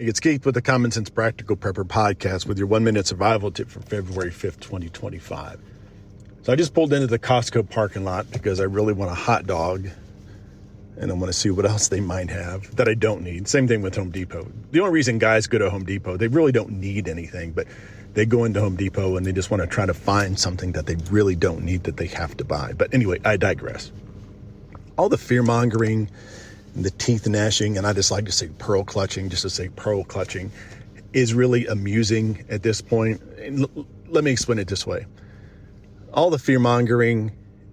It's Keith with the Common Sense Practical Prepper podcast with your 1-minute survival tip for February 5th, 2025. So I just pulled into the Costco parking lot because I really want a hot dog and I want to see what else they might have that I don't need. Same thing with Home Depot. The only reason guys go to Home Depot, they really don't need anything, but they go into Home Depot and they just want to try to find something that they really don't need that they have to buy. But anyway, I digress. All the fear mongering and the teeth gnashing, and I just like to say pearl clutching, just to say pearl clutching, is really amusing at this point. And let me explain it this way. All the fear mongering,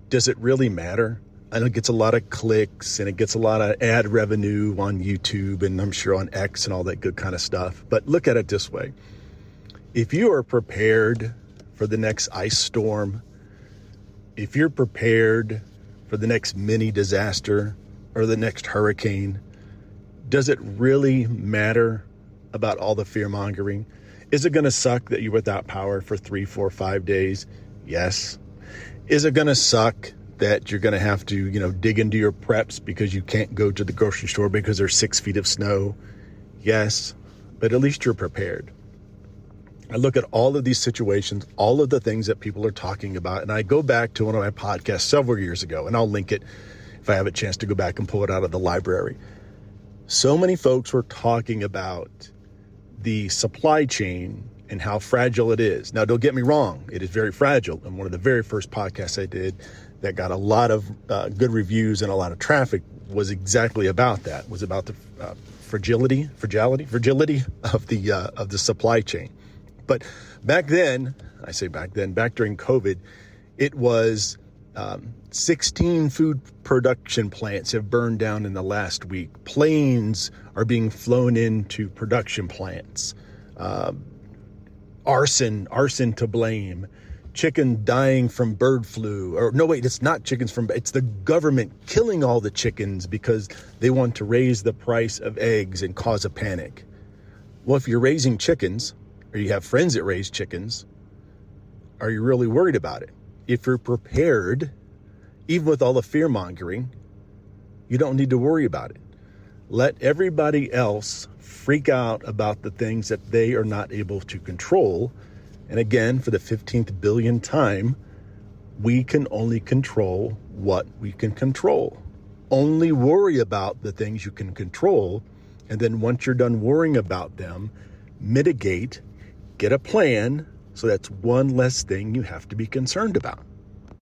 does it really matter? I know it gets a lot of clicks and it gets a lot of ad revenue on YouTube and I'm sure on X and all that good kind of stuff. But look at it this way. If you are prepared for the next ice storm, if you're prepared for the next mini disaster, or the next hurricane, does it really matter about all the fear mongering? Is it going to suck that you're without power for 3, 4, 5 days? Yes. Is it going to suck that you're going to have to, dig into your preps because you can't go to the grocery store because there's 6 feet of snow? Yes. But at least you're prepared. I look at all of these situations, all of the things that people are talking about, and I go back to one of my podcasts several years ago, and I'll link it if I have a chance to go back and pull it out of the library. So many folks were talking about the supply chain and how fragile it is. Now, don't get me wrong. It is very fragile. And one of the very first podcasts I did that got a lot of good reviews and a lot of traffic was exactly about that, was about the fragility of the supply chain. But back then, back during COVID, it was 16 food production plants have burned down in the last week. Planes are being flown into production plants. Arson to blame. Chicken dying from bird flu. Or no, wait, it's not it's the government killing all the chickens because they want to raise the price of eggs and cause a panic. Well, if you're raising chickens, or you have friends that raise chickens, are you really worried about it? If you're prepared, even with all the fear mongering, you don't need to worry about it. Let everybody else freak out about the things that they are not able to control. And again, for the 15th billionth time, we can only control what we can control. Only worry about the things you can control. And then once you're done worrying about them, mitigate, get a plan. So that's one less thing you have to be concerned about.